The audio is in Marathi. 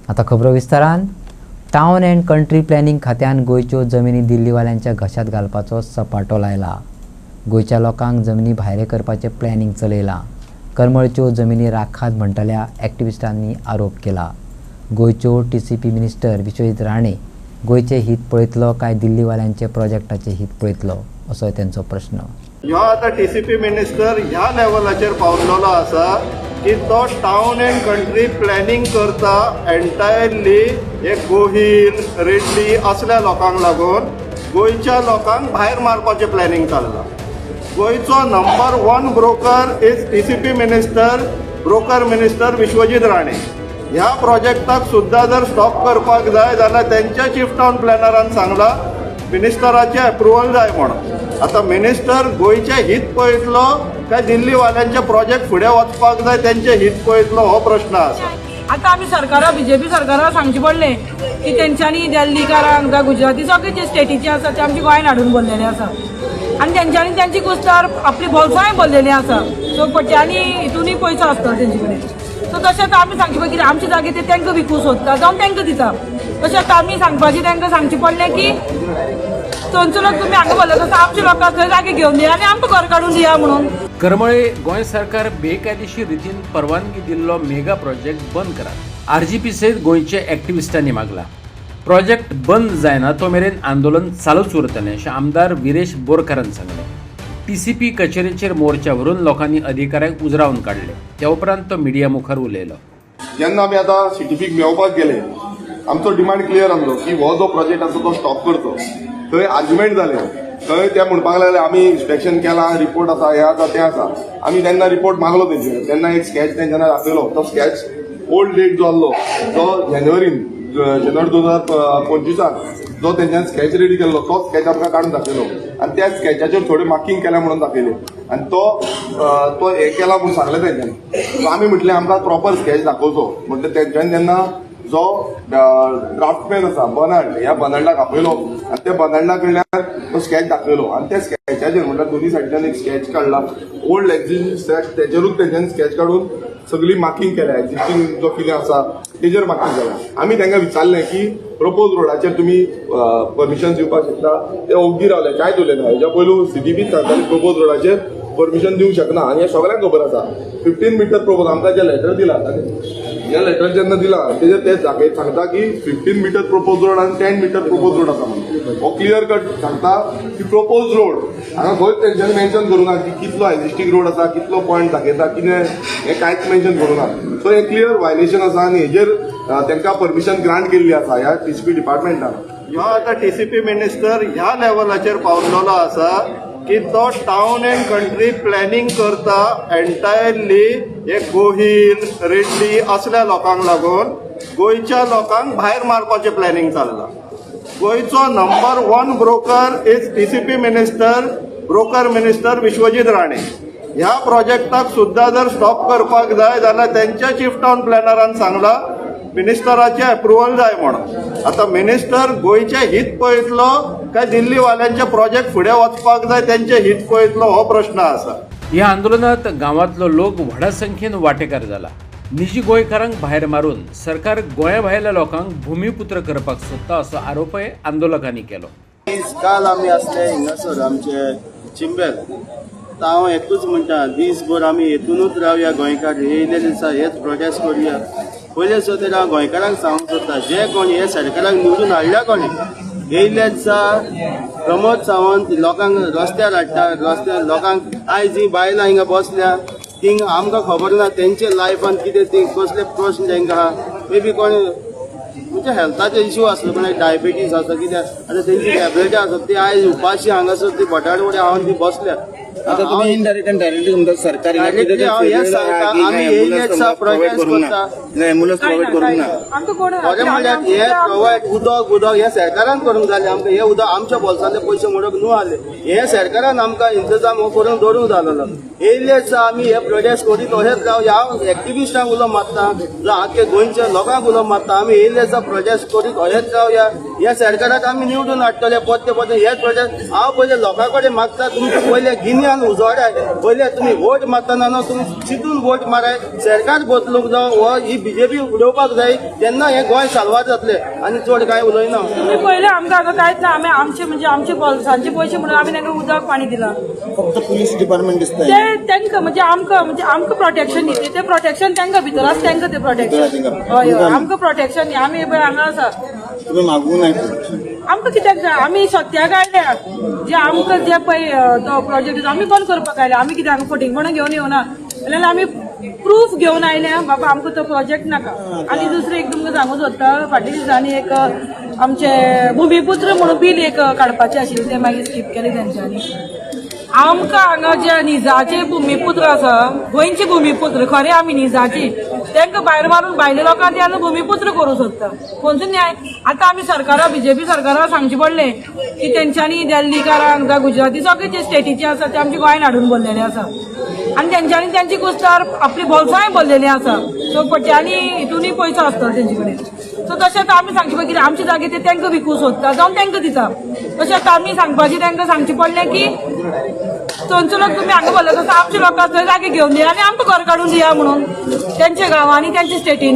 आता खबरो विस्तारान टाउन एंड कंट्री प्लॅनिंग खात्यान गोयच्यो जमिनी दिल्लीवाल्यांच्या घशात घालपाचो सपाटो लायला। गोयच्या लोकांक जमिनी भायर करपाचें प्लॅनिंग चलयलां। करमळच्यो जमिनी राखात म्हणटल्या एक्टिविस्टांनी आरोप केला। गोयच्यो टीसीपी मिनिस्टर विश्वजीत राणे गोयचे हित पळयतलो काय दिल्लीवाल्यांचे प्रोजेक्टाचे हित पळयतलो असो तांचो प्रश्न। ह्यो आतां टीसीपी मिनिस्टर ह्या लेवलाचेर पावलेलो आसा की तो टाउन एंड कंट्री प्लॅनिंग करता एंटायरली हे गोहील रेड्डी असल्या लोकांक लागून गोयच्या लोकांक भायर मारपाचें प्लॅनिंग चाललां। गोयचो number 1 broker is TCP minister broker minister Vishwajit Rane. ह्या प्रोजेक्टाक सुद्दां जर स्टॉप करपाक जाय जाल्यार तेंच्या चीफ टाउन प्लॅनरान सांगलां मिनिस्टराचें अप्रुवल जाय म्हणून। आता मिनिस्टर गोयचे हित पळयतलो काय दिल्लीवाल्यांचे प्रोजेक्ट फुडें वचपाक जाय तेंचे हित पळयतलो हो प्रश्न आसा। आता आमी सरकारा बीजेपी सरकाराक सांगचे पडले की तेंच्यांनी दिल्लीकारांक जावं गुजराती सगळे जे स्टेटीचे आसा ते आमच्या गोंयान हाडून भरलेले आसा आनी तेंच्यांनी तेंची कुस्तार आपली बोल्सांय भरलेली आसा। सो पट्ट्यांनी हितूनय पयसो आसता तेंचे कडेन। सो तशेंच आमी सांगचे पडले की आमचे जागे ते तेंकां विकूं सोदता जावं तेंकां दिता। तशेंच आमी सांगपाचें तेंकां सांगचें पडलें की थंयचो लोक तुम्ही हांगा बोलत आसा आमच्या लोकांक थंय जागे घेवन दिया आनी आमकां घर काडून दिया म्हणून। करमळे गोंय सरकार बेकायदेशीर रितीन परवानगी दिल्लो मेगा प्रोजेक्ट बंद करात आरजीपी सयत गोंयचे एक्टिविस्टांनी मागला। प्रोजेक्ट बंद जायना तो मेरेन आंदोलन चालूच उरतलें अशें आमदार विरेश बोरकारान सांगलें। टीसीपी कचेरेचेर मोर्चा व्हरून लोकांनी अधिकाऱ्यांक उजरावन काडले। त्या उपरांत तो मिडिया मुखार उलयलो। जेन्ना आमी आतां सीटीपीक मेळपाक गेले आमचो डिमांड क्लियर आसलो की हो जो प्रोजेक्ट आसा तो स्टॉप करचो। थंय आर्ग्युमेंट जालें थंय ते म्हणपाक लागले आमी इन्स्पेक्शन केलां रिपोर्ट आसा हे आसा तें आसा। आमी तेन्ना रिपोर्ट मागलो तेंचे तेन्ना एक स्केच तेंच्यांनी दाखयलो। तो स्केच ओल्ड डेट जो आसलो तो जानेवारी 2025 जो तेंच्यांनी स्केच रेडी केल्लो तो स्केच आमकां काडून दाखयलो आनी त्या स्केचाचेर थोडे मार्किंग केल्या म्हणून दाखयले आनी तो हे केला म्हणून सांगलें तेंच्यांनी। सो आमी म्हटलें आमकां प्रॉपर स्केच दाखोवचो म्हटलें तेंच्यांनी तेन्ना जो ड्राफ्टमॅन आसा बर्नार्ड ह्या बर्नार्डाक आपयलो आनी त्या बर्नार्डा कडल्यान तो स्केच दाखयलो आनी त्या स्केचाचेर म्हटल्यार दोनी सायडीच्यान एक स्केच काडला ओल्ड एक्झिस्टिंग स्केच तेजेरूच तेंच्यांनी स्केच काडून सगळी मार्किंग केल्या एक्झिस्टिंग जो कितें आसा तेजेर मार्किंग केल्या। आमी तांकां विचारलें की प्रपोज रोडाचेर तुमी परमिशन दिवपाक शकता ते ओग्गी रावले कांयच उलयना। हेज्या पयलू सीटीपी सांगताली प्रपोज रोडाचेर परमिशन दिवंक शकना आनी हे सगळ्यांक खबर आसा। 15 मिटर प्रपोज आमकां जे लेटर दिला ह्या लेटर जेन्ना दिला तेजेर ते जागे सांगता की 15 मिटर प्रपोज रोड आनी 10 मिटर प्रपोज रोड आसा म्हणून हो क्लियर कट सांगता की प्रपोज रोड हांगा खंयच तेंच्यांनी मेन्शन करूं ना की कितलो एक्झिस्टिंग रोड आसा कितलो पॉयंट दाखयता कितें हें कांयच मेन्शन करूं ना। सो हें क्लियर वायलेशन आसा आनी हेजेर तांकां परमिशन ग्रांट केल्ली आसा ह्या टीसीपी डिपार्टमेंटान। ह्यो आतां टीसीपी मिनिस्टर ह्या लेवलाचेर पावलेलो आसा की तो टाउन एंड कंट्री प्लॅनिंग करता एंटायरली हे गोहील रेड्डी असल्या लोकांक लागून गोयच्या लोकांक भायर मारपाचें प्लॅनिंग चाललां। गोयचो number 1 broker is TCP minister broker minister Vishwajit Rane. ह्या प्रोजेक्टाक सुद्दां जर स्टॉप करपाक जाय जाल्यार तेंच्या चीफ टाउन प्लॅनरान सांगलां मिनिस्टराचें अप्रुवल जाय म्हणून। आता मिनिस्टर गोयचे हित पळयतलो काय दिल्लीवाल्यांचे प्रोजेक्ट फुडें वचपाक जाय तेंचे हित पळयतलो हो प्रश्न आसा। ह्या आंदोलनात गांवांतलो लोक व्हडा संख्येन वांटेकार जाला। निजी गोंयकारांक भायर मारून सरकार गोंया भायल्या लोकांक भुमिपुत्र करपाक सोदता असो आरोपय आंदोलकांनी केलो। काल आमी आसले हिंगासर आमचे चिंबेल हांव एकूच म्हणटा दीसभर आमी हेतूनच रावया गोंयकार येयले दिसा हेच प्रोटेस्ट करुया। पयले सुद्दां हांव गोंयकारांक सांगूंक सोदता जे कोण हे सरकाराक निवडून हाडल्या कोणी येयले दिसा प्रमोद सावंत लोकांक रस्त्यार हाडटा रस्त्यार लोकांक आयज ही बायलां हिंगा बसल्या थिंग आमकां खबर ना तेंचे लायफान कितें ती कसले प्रश्न तांकां आहा मे बी कोण म्हणजे हेल्थाचे इश्यू आसलो कोणाक डायबिटीज आसा कितें आतां तेंची टॅबलेटां आसात ती आयज उपाशी हांगासर ती बटाट वडे हांवन ती बसल्या। आता तुम्ही इनडायरेक्ट आनी डायरेक्टली म्हणटा सरकारी आमी येयले दिसा प्रोटेस्ट करता एम्बुलन्स प्रोवायड करूंक ना बरें म्हणल्यार हे प्रोवायड उदक हे सरकारान करूंक जालें आमकां हे उदक आमच्या बोल्सांतले पयशे मोडूंक न्हू आसले हे सरकारान आमकां इंतजाम हो करून दवरूंक जालोलो। येयले दिसा आमी हे प्रोटेस्ट करीत अशेंच राव हांव एक्टिविस्टांक उलो मारता जावं आख्खे गोंयच्या लोकांक उलो मारता आमी येयले दिसा प्रोटेस्ट करीत अशेंच रावया। ह्या सरकाराक आमी निवडून हाडटले परते हेच प्रोटेस्ट हांव पयले लोकां कडेन मागता तुमचे पयले गिन्यान सरकारान उजवाडाय पयले तुम्ही वोट मारतना न्हू तुम्ही चिंतून वोट माराय सरकार बदलूंक जाय हो ही बीजेपी उडोवपाक जाय तेन्ना हे गोंय साल्वार जातले आनी चड काय उलयना. तुम्ही पहिले आमकां हांगा कांयच ना आमी आमचे बोल्सांचे पयशे म्हणून आमी तांकां उदक पाणी दिलां फक्त पोलीस डिपार्टमेंट दिसतंय ते तांकां म्हणजे आमकां प्रोटेक्शन न्ही ते प्रोटेक्शन तांकां भितर आसा तांकां ते प्रोटेक्शन हय हय आमकां प्रोटेक्शन न्ही आमी पळय हांगा आसा तुम्ही मागूंक नाही आमकां कित्याक जाय आमी सत्याक आयल्या जे आमकां जे पळय तो प्रोजेक्ट आमी बंद करपाक आयल्या आमी कित्याक हांगा फटींगपणां घेवन येवना जाल्यार आमी प्रूफ घेवन आयले बाबा आमकां तो प्रोजेक्ट नाका. आनी दुसरें एक तुमकां सांगूं सोदता फाटल्या दिसांनी एक आमचे भुमिपुत्र म्हणून बील एक काडपाचें आशिल्लें तें मागीर स्कीप केलें तेंच्यांनी. आमकां हांगा जे निजाचे भुमिपुत्र आसा गोंयचे भुमिपुत्र खरे आमी निजाची तांकां भायर मारून भायल्या लोकांक ते आतां भुमिपुत्र करूं सोदता खंयचो न्याय. आतां आमी सरकारा बीजेपी सरकाराक सांगचें पडलें की तेंच्यांनी दिल्लीकारांक काय गुजराती सगळे जे स्टेटीचे आसा ते आमच्या गोंयान हाडून भरलेले आसा आनी तेंच्यांनी तेंची कुस्तार आपली बोल्सांय भरलेली आसा सो पट्ट्यांनी हितूनय पयसो आसता तेंचे कडेन. सो तशेंच आमी सांगचें पडलें की आमचे जागे ते तांकां विकूं सोदता जावं तांकां दिता. तशेंच आमी सांगपाचें तांकां सांगचें पडलें की थंयचो लोक तुम्ही हांगा बोलता तसं आमच्या लोकांक थंय जागे घेवन दिया आनी आमकां घर काडून दिया म्हणून तेंच्या गांवांनी तेंच्या स्टेटीनी.